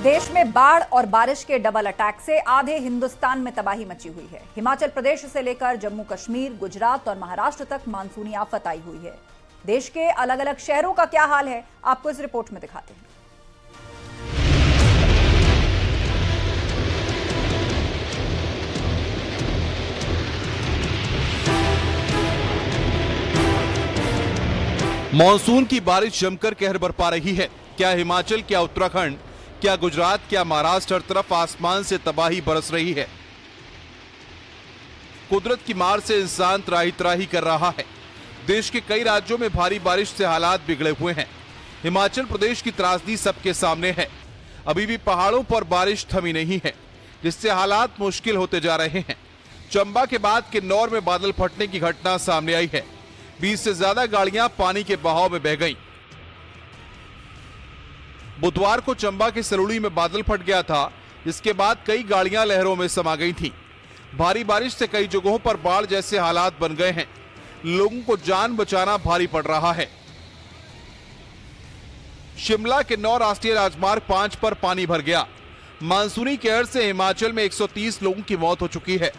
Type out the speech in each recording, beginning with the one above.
देश में बाढ़ और बारिश के डबल अटैक से आधे हिंदुस्तान में तबाही मची हुई है। हिमाचल प्रदेश से लेकर जम्मू कश्मीर, गुजरात और महाराष्ट्र तक मानसूनी आफत आई हुई है। देश के अलग अलग शहरों का क्या हाल है, आपको इस रिपोर्ट में दिखाते हैं। मॉनसून की बारिश जमकर कहर बरपा रही है। क्या हिमाचल, क्या उत्तराखंड, क्या गुजरात, क्या महाराष्ट्र, हर तरफ आसमान से तबाही बरस रही है। कुदरत की मार से इंसान त्राही त्राही कर रहा है। देश के कई राज्यों में भारी बारिश से हालात बिगड़े हुए हैं। हिमाचल प्रदेश की त्रासदी सबके सामने है। अभी भी पहाड़ों पर बारिश थमी नहीं है, जिससे हालात मुश्किल होते जा रहे हैं। चंबा के बाद किन्नौर में बादल फटने की घटना सामने आई है। 20 से ज्यादा गाड़ियां पानी के बहाव में बह गईं। बुधवार को चंबा के सलूड़ी में बादल फट गया था, जिसके बाद कई गाड़ियां लहरों में समा गई थीं। भारी बारिश से कई जगहों पर बाढ़ जैसे हालात बन गए हैं। लोगों को जान बचाना भारी पड़ रहा है। शिमला किन्नौर राष्ट्रीय राजमार्ग 5 पर पानी भर गया। मानसूनी कहर से हिमाचल में 130 लोगों की मौत हो चुकी है।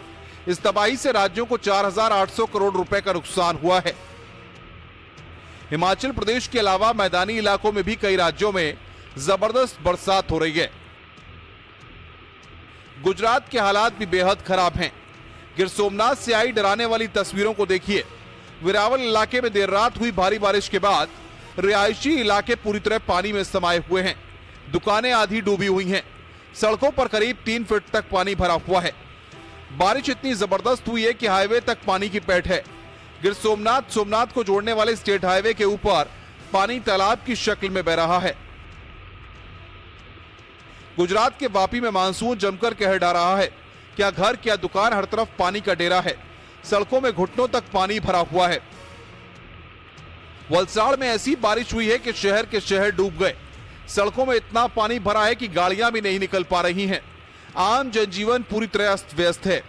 इस तबाही से राज्यों को 4,800 करोड़ रुपए का नुकसान हुआ है। हिमाचल प्रदेश के अलावा मैदानी इलाकों में भी कई राज्यों में जबरदस्त बरसात हो रही है। गुजरात के हालात भी बेहद खराब हैं। गिर सोमनाथ से आई डराने वाली तस्वीरों को देखिए। वेरावल इलाके में देर रात हुई भारी बारिश के बाद रिहायशी इलाके पूरी तरह पानी में समाये हुए हैं। दुकानें आधी डूबी हुई हैं। सड़कों पर करीब 3 फीट तक पानी भरा हुआ है। बारिश इतनी जबरदस्त हुई है कि हाईवे तक पानी की पैठ है। गिर सोमनाथ को जोड़ने वाले स्टेट हाईवे के ऊपर पानी तालाब की शक्ल में बह रहा है। गुजरात के वापी में मानसून जमकर कहर ढा रहा है। क्या घर, क्या दुकान, हर तरफ पानी का डेरा है। सड़कों में घुटनों तक पानी भरा हुआ है। वलसाड़ में ऐसी बारिश हुई है कि शहर के शहर डूब गए। सड़कों में इतना पानी भरा है कि गाड़ियां भी नहीं निकल पा रही हैं। आम जनजीवन पूरी तरह अस्त व्यस्त है।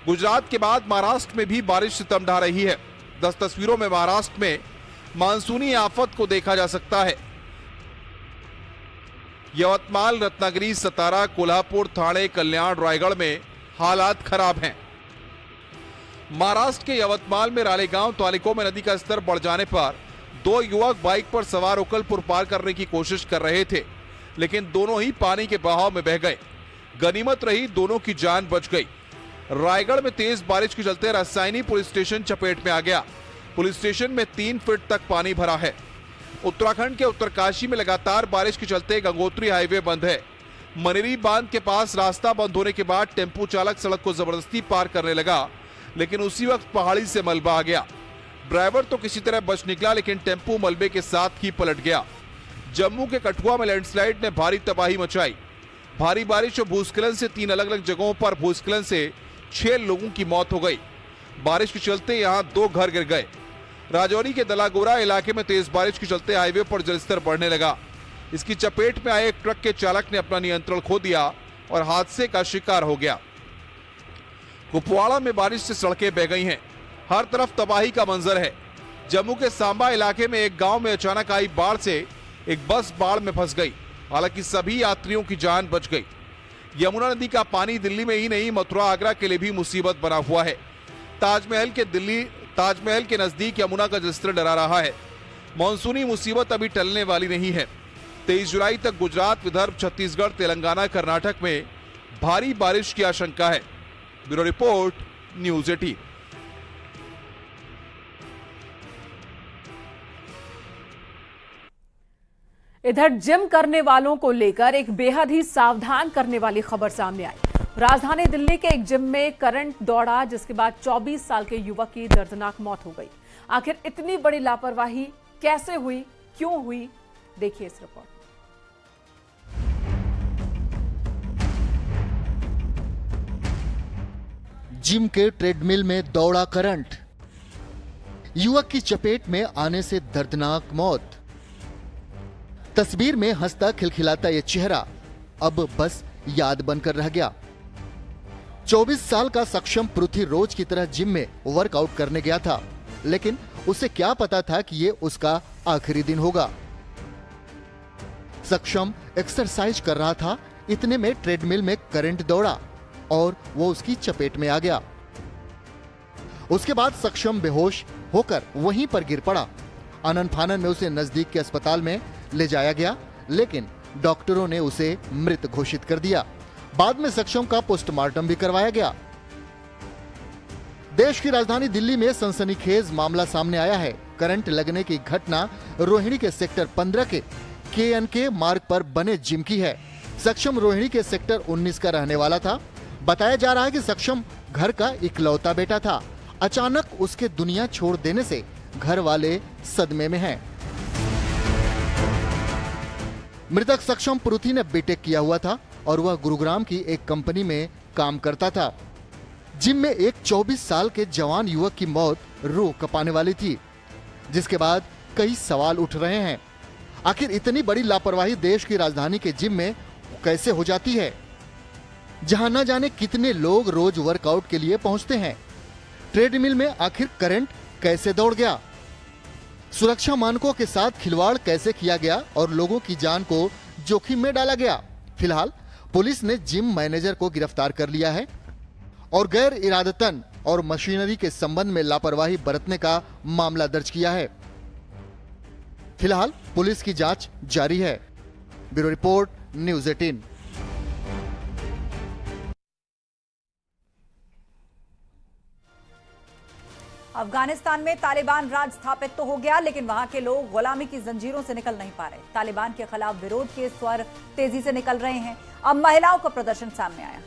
गुजरात के बाद महाराष्ट्र में भी बारिश सितम ढा रही है। 10 तस्वीरों में महाराष्ट्र में मानसूनी आफत को देखा जा सकता है। यवतमाल, रत्नागिरी, सतारा, कोल्हापुर, ठाणे, कल्याण, रायगढ़ में हालात खराब हैं। महाराष्ट्र के यवतमाल में रालेगांव तालुकों में नदी का स्तर बढ़ जाने पर 2 युवक बाइक पर सवार होकर पुल पार करने की कोशिश कर रहे थे, लेकिन दोनों ही पानी के बहाव में बह गए। गनीमत रही, दोनों की जान बच गई। रायगढ़ में तेज बारिश के चलते रसायनी पुलिस स्टेशन चपेट में आ गया। पुलिस स्टेशन में 3 फीट तक पानी भरा है। उत्तराखंड के उत्तरकाशी में लगातार बारिश के चलते गंगोत्री हाईवे बंद है। मनेरी बांध के पास रास्ता बंद होने के बाद टेम्पो चालक सड़क को जबरदस्ती पार करने लगा, लेकिन उसी वक्त पहाड़ी से मलबा आ गया। ड्राइवर तो किसी तरह बच निकला, लेकिन टेम्पो मलबे के साथ ही पलट गया। जम्मू के कठुआ में लैंडस्लाइड ने भारी तबाही मचाई। भारी बारिश और भूस्खलन से 3 अलग अलग जगहों पर भूस्खलन से 6 लोगों की मौत हो गई। बारिश के चलते यहां 2 घर गिर गए। राजौरी के दलागोरा इलाके में तेज बारिश के चलते हाईवे पर जलस्तर बढ़ने लगा। इसकी चपेट में आए एक ट्रक के चालक ने अपना नियंत्रण खो दिया और हादसे का शिकार हो गया। कुपवाड़ा में बारिश से सड़कें बह गई हैं। हर तरफ तबाही का मंजर है। जम्मू के सांबा इलाके में एक गांव में अचानक आई बाढ़ से एक बस बाढ़ में फंस गई। हालांकि सभी यात्रियों की जान बच गई। यमुना नदी का पानी दिल्ली में ही नहीं, मथुरा, आगरा के लिए भी मुसीबत बना हुआ है। ताजमहल के नजदीक यमुना का जलस्तर डरा रहा है। मॉनसूनी मुसीबत अभी टलने वाली नहीं है। 23 जुलाई तक गुजरात, विदर्भ, छत्तीसगढ़, तेलंगाना, कर्नाटक में भारी बारिश की आशंका है। Bureau report, news 18। इधर जिम करने वालों को लेकर एक बेहद ही सावधान करने वाली खबर सामने आई। राजधानी दिल्ली के एक जिम में करंट दौड़ा, जिसके बाद 24 साल के युवक की दर्दनाक मौत हो गई। आखिर इतनी बड़ी लापरवाही कैसे हुई, क्यों हुई, देखिए इस रिपोर्ट। जिम के ट्रेडमिल में दौड़ा करंट, युवक की चपेट में आने से दर्दनाक मौत। तस्वीर में हंसता खिलखिलाता यह चेहरा अब बस याद बनकर रह गया। 24 साल का सक्षम पृथ्वी रोज की तरह जिम में वर्कआउट करने गया था, लेकिन उसे क्या पता था कि ये उसका आखिरी दिन होगा। सक्षम एक्सरसाइज कर रहा था, इतने में ट्रेडमिल में करंट दौड़ा और वो उसकी चपेट में आ गया। उसके बाद सक्षम बेहोश होकर वहीं पर गिर पड़ा। आनन फानन में उसे नजदीक के अस्पताल में ले जाया गया, लेकिन डॉक्टरों ने उसे मृत घोषित कर दिया। बाद में सक्षम का पोस्टमार्टम भी करवाया गया। देश की राजधानी दिल्ली में सनसनीखेज मामला सामने आया है। करंट लगने की घटना रोहिणी के सेक्टर 15 के KNK मार्ग पर बने जिम की है। सक्षम रोहिणी के सेक्टर 19 का रहने वाला था। बताया जा रहा है कि सक्षम घर का इकलौता बेटा था। अचानक उसके दुनिया छोड़ देने से घर वाले सदमे में हैं। मृतक सक्षम पुरुथी ने बीटेक किया हुआ था और वह गुरुग्राम की एक कंपनी में काम करता था। जिम में एक 24 साल के जवान युवक की मौत रूह कपाने वाली थी, जिसके बाद कई सवाल उठ रहे हैं। आखिर इतनी बड़ी लापरवाही देश की राजधानी के जिम में कैसे हो जाती है, जहां न जाने कितने लोग रोज वर्कआउट के लिए पहुंचते हैं। ट्रेडमिल में आखिर करंट कैसे दौड़ गया, सुरक्षा मानकों के साथ खिलवाड़ कैसे किया गया और लोगों की जान को जोखिम में डाला गया। फिलहाल पुलिस ने जिम मैनेजर को गिरफ्तार कर लिया है और गैर इरादतन और मशीनरी के संबंध में लापरवाही बरतने का मामला दर्ज किया है। फिलहाल पुलिस की जांच जारी है। Bureau report, news 18। अफगानिस्तान में तालिबान राज स्थापित तो हो गया, लेकिन वहां के लोग गुलामी की जंजीरों से निकल नहीं पा रहे। तालिबान के खिलाफ विरोध के स्वर तेजी से निकल रहे हैं। अब महिलाओं का प्रदर्शन सामने आया।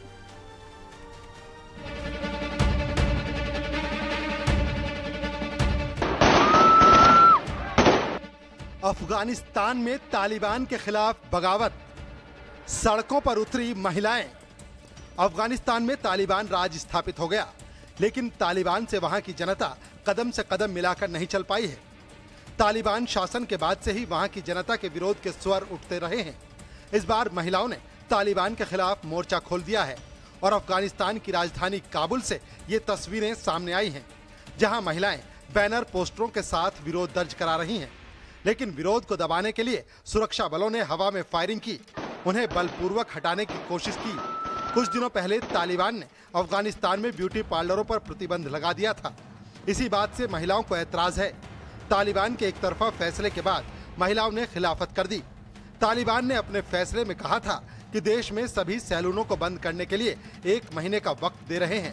अफगानिस्तान में तालिबान के खिलाफ बगावत, सड़कों पर उतरी महिलाएं। अफगानिस्तान में तालिबान राज स्थापित हो गया, लेकिन तालिबान से वहां की जनता कदम से कदम मिलाकर नहीं चल पाई है। तालिबान शासन के बाद से ही वहां की जनता के विरोध के स्वर उठते रहे हैं। इस बार महिलाओं ने तालिबान के खिलाफ मोर्चा खोल दिया है और अफगानिस्तान की राजधानी काबुल से ये तस्वीरें सामने आई हैं, जहां महिलाएं बैनर पोस्टरों के साथ विरोध दर्ज करा रही हैं। लेकिन विरोध को दबाने के लिए सुरक्षा बलों ने हवा में फायरिंग की, उन्हें बलपूर्वक हटाने की कोशिश की। कुछ दिनों पहले तालिबान ने अफगानिस्तान में ब्यूटी पार्लरों पर प्रतिबंध लगा दिया था। इसी बात से महिलाओं को ऐतराज है। तालिबान के एक तरफा फैसले के बाद महिलाओं ने खिलाफत कर दी। तालिबान ने अपने फैसले में कहा था कि देश में सभी सैलूनों को बंद करने के लिए 1 महीने का वक्त दे रहे हैं।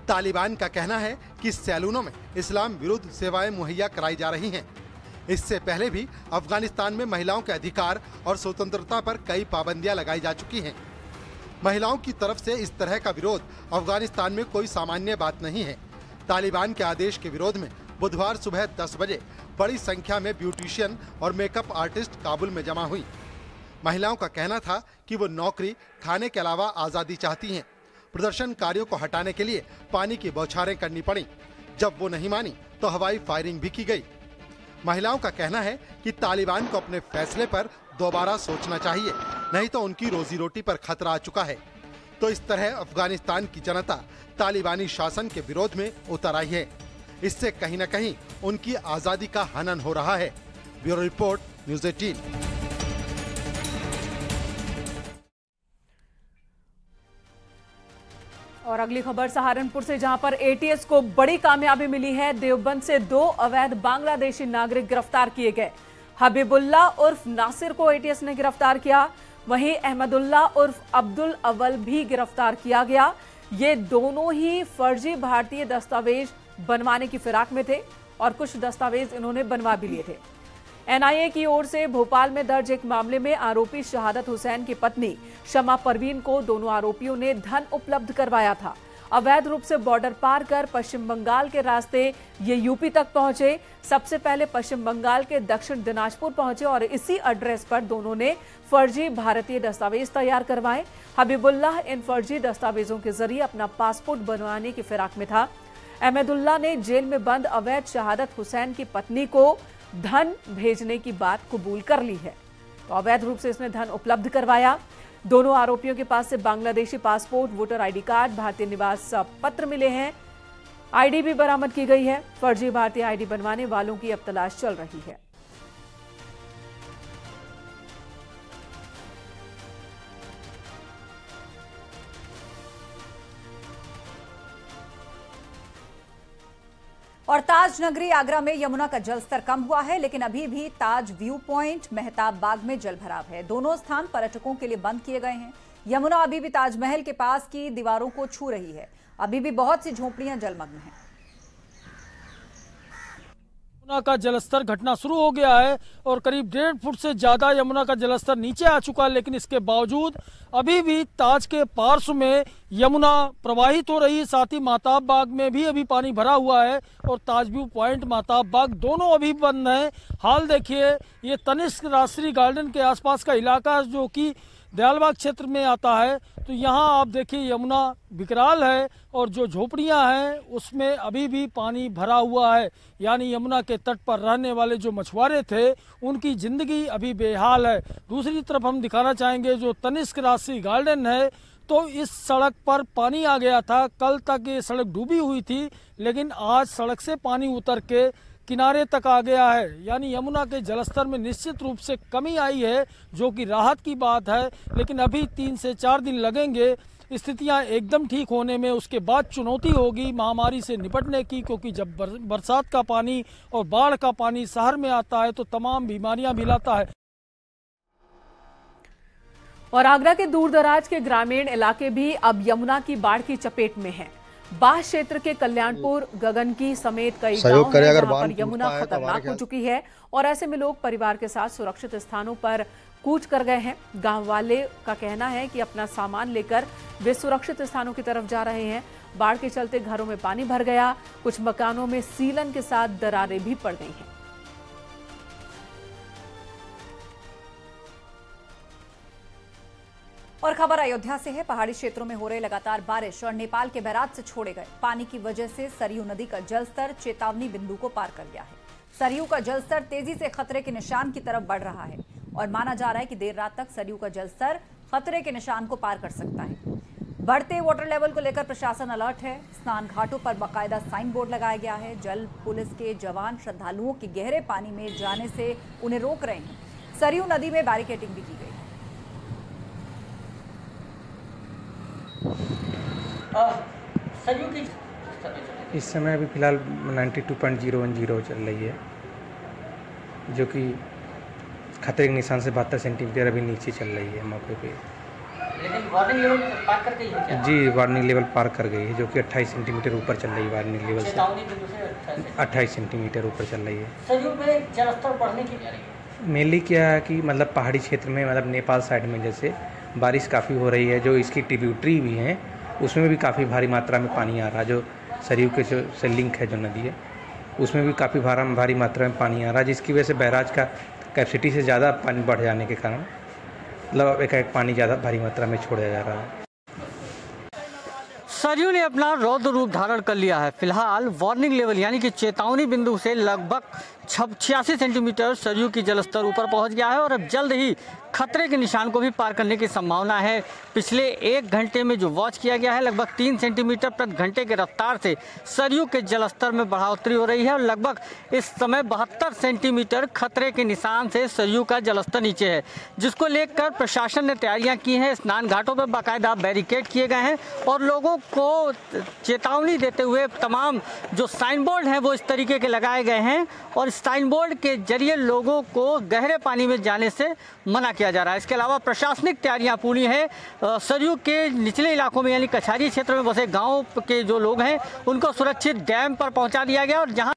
तालिबान का कहना है कि सैलूनों में इस्लाम विरुद्ध सेवाएं मुहैया कराई जा रही हैं। इससे पहले भी अफगानिस्तान में महिलाओं के अधिकार और स्वतंत्रता पर कई पाबंदियां लगाई जा चुकी हैं। महिलाओं की तरफ से इस तरह का विरोध अफगानिस्तान में कोई सामान्य बात नहीं है। तालिबान के आदेश के विरोध में बुधवार सुबह 10 बजे बड़ी संख्या में ब्यूटिशियन और मेकअप आर्टिस्ट काबुल में जमा हुई। महिलाओं का कहना था कि वो नौकरी, खाने के अलावा आज़ादी चाहती हैं। प्रदर्शनकारियों को हटाने के लिए पानी की बौछारें करनी पड़ी। जब वो नहीं मानी तो हवाई फायरिंग भी की गई। महिलाओं का कहना है कि तालिबान को अपने फैसले पर दोबारा सोचना चाहिए, नहीं तो उनकी रोजी रोटी पर खतरा आ चुका है। तो इस तरह अफगानिस्तान की जनता तालिबानी शासन के विरोध में उतर आई है। इससे कहीं न कहीं उनकी आजादी का हनन हो रहा है। Bureau report, news 18। और अगली खबर सहारनपुर से, जहां पर एटीएस को बड़ी कामयाबी मिली है। देवबंद से 2 अवैध बांग्लादेशी नागरिक गिरफ्तार किए गए। हबीबुल्ला उर्फ नासिर को एटीएस ने गिरफ्तार किया, वहीं अहमदुल्ला उर्फ अब्दुल अव्वल भी गिरफ्तार किया गया। ये दोनों ही फर्जी भारतीय दस्तावेज बनवाने की फिराक में थे और कुछ दस्तावेज इन्होंने बनवा भी लिए थे। एनआईए की ओर से भोपाल में दर्ज एक मामले में आरोपी शहादत हुसैन की पत्नी शमा परवीन को दोनों आरोपियों ने धन उपलब्ध करवाया था। अवैध रूप से बॉर्डर पार कर पश्चिम बंगाल के रास्ते ये यूपी तक पहुंचे। सबसे पहले पश्चिम बंगाल के दक्षिण दिनाजपुर पहुंचे और इसी एड्रेस पर दोनों ने फर्जी भारतीय दस्तावेज तैयार करवाए। हबीबुल्लाह इन फर्जी दस्तावेजों के जरिए अपना पासपोर्ट बनवाने की फिराक में था। अहमदुल्ला ने जेल में बंद अवैध शहादत हुसैन की पत्नी को धन भेजने की बात कबूल कर ली है। तो अवैध रूप से इसने धन उपलब्ध करवाया। दोनों आरोपियों के पास से Bangladeshi passport, voter ID card, भारतीय निवास पत्र मिले हैं। आईडी भी बरामद की गई है। फर्जी भारतीय आईडी बनवाने वालों की अब तलाश चल रही है। और ताज नगरी आगरा में यमुना का जलस्तर कम हुआ है, लेकिन अभी भी ताज व्यू पॉइंट, मेहताब बाग में जलभराव है। दोनों स्थान पर्यटकों के लिए बंद किए गए हैं। यमुना अभी भी ताजमहल के पास की दीवारों को छू रही है। अभी भी बहुत सी झोपड़ियां जलमग्न हैं। यमुना का जलस्तर घटना शुरू हो गया है और करीब 1.5 फुट से ज्यादा यमुना का जलस्तर नीचे आ चुका है, लेकिन इसके बावजूद अभी भी ताज के पार्श्व में यमुना प्रवाहित हो रही है। साथ ही महताब बाग में भी अभी पानी भरा हुआ है और ताज व्यू पॉइंट, महताब बाग दोनों अभी बंद हैं। हाल देखिए, ये तनिष्क राष्ट्रीय गार्डन के आसपास का इलाका जो कि दयालबाग क्षेत्र में आता है, तो यहाँ आप देखिए यमुना विकराल है और जो झोपड़ियाँ हैं उसमें अभी भी पानी भरा हुआ है। यानी यमुना के तट पर रहने वाले जो मछुआरे थे उनकी जिंदगी अभी बेहाल है। दूसरी तरफ हम दिखाना चाहेंगे जो तनिष्क राष्ट्रीय गार्डन है, तो इस सड़क पर पानी आ गया था। कल तक ये सड़क डूबी हुई थी, लेकिन आज सड़क से पानी उतर के किनारे तक आ गया है। यानी यमुना के जलस्तर में निश्चित रूप से कमी आई है, जो कि राहत की बात है, लेकिन अभी 3 से 4 दिन लगेंगे स्थितियां एकदम ठीक होने में। उसके बाद चुनौती होगी महामारी से निपटने की, क्योंकि जब बरसात का पानी और बाढ़ का पानी शहर में आता है तो तमाम बीमारियां भी लाता है। और आगरा के दूरदराज के ग्रामीण इलाके भी अब यमुना की बाढ़ की चपेट में हैं। बाह क्षेत्र के कल्याणपुर, गगनकी समेत कई गांव हैं जहां पर यमुना खतरनाक हो चुकी है और ऐसे में लोग परिवार के साथ सुरक्षित स्थानों पर कूच कर गए हैं। गांव वाले का कहना है कि अपना सामान लेकर वे सुरक्षित स्थानों की तरफ जा रहे हैं। बाढ़ के चलते घरों में पानी भर गया, कुछ मकानों में सीलन के साथ दरारें भी पड़ गई हैं। और खबर अयोध्या से है। पहाड़ी क्षेत्रों में हो रहे लगातार बारिश और नेपाल के बैराज से छोड़े गए पानी की वजह से सरयू नदी का जलस्तर चेतावनी बिंदु को पार कर गया है। सरयू का जलस्तर तेजी से खतरे के निशान की तरफ बढ़ रहा है और माना जा रहा है कि देर रात तक सरयू का जलस्तर खतरे के निशान को पार कर सकता है। बढ़ते वाटर लेवल को लेकर प्रशासन अलर्ट है। स्नान घाटों पर बाकायदा साइन बोर्ड लगाया गया है। जल पुलिस के जवान श्रद्धालुओं के गहरे पानी में जाने से उन्हें रोक रहे हैं। सरयू नदी में बैरिकेडिंग भी की गई है। इस समय अभी फिलहाल 92.010 चल रही है, जो कि खतरे के निशान से 72 सेंटीमीटर अभी नीचे चल रही है मौके पे। लेकिन वार्निंग लेवल पार कर गई है क्या? जी, वार्निंग लेवल पार कर गई है, जो कि 28 सेंटीमीटर ऊपर चल रही है। वार्निंग लेवल से 28 सेंटीमीटर ऊपर चल रही है। सरयू में जलस्तर बढ़ने की तैयारी है। मेनली क्या है कि मतलब पहाड़ी क्षेत्र में, मतलब नेपाल साइड में जैसे बारिश काफ़ी हो रही है, जो इसकी ट्रिब्यूटरी भी हैं उसमें भी काफ़ी भारी मात्रा में पानी आ रहा है। जो सरयू के जो लिंक है, जो नदी है, उसमें भी काफ़ी भारी मात्रा में पानी आ रहा है, जिसकी वजह से बैराज का कैपेसिटी से ज़्यादा पानी बढ़ जाने के कारण मतलब एक पानी ज़्यादा भारी मात्रा में छोड़ा जा रहा है। सरयू ने अपना रौद्र रूप धारण कर लिया है। फिलहाल वार्निंग लेवल यानी कि चेतावनी बिंदु से लगभग 86 सेंटीमीटर सरयू की जलस्तर ऊपर पहुंच गया है और अब जल्द ही खतरे के निशान को भी पार करने की संभावना है। पिछले 1 घंटे में जो वॉच किया गया है, लगभग 3 सेंटीमीटर प्रति घंटे के रफ्तार से सरयू के जलस्तर में बढ़ोतरी हो रही है और लगभग इस समय 72 सेंटीमीटर खतरे के निशान से सरयू का जलस्तर नीचे है, जिसको लेकर प्रशासन ने तैयारियां की हैं। स्नान घाटों पर बाकायदा बैरिकेड किए गए हैं और लोगों को चेतावनी देते हुए तमाम जो साइन बोर्ड हैं वो इस तरीके के लगाए गए हैं और साइन बोर्ड के जरिए लोगों को गहरे पानी में जाने से मना किया जा रहा है। इसके अलावा प्रशासनिक तैयारियां पूरी हैं। सरयू के निचले इलाकों में यानी कछारी क्षेत्र में बसे गांव के जो लोग हैं उनको सुरक्षित डैम पर पहुंचा दिया गया और जहां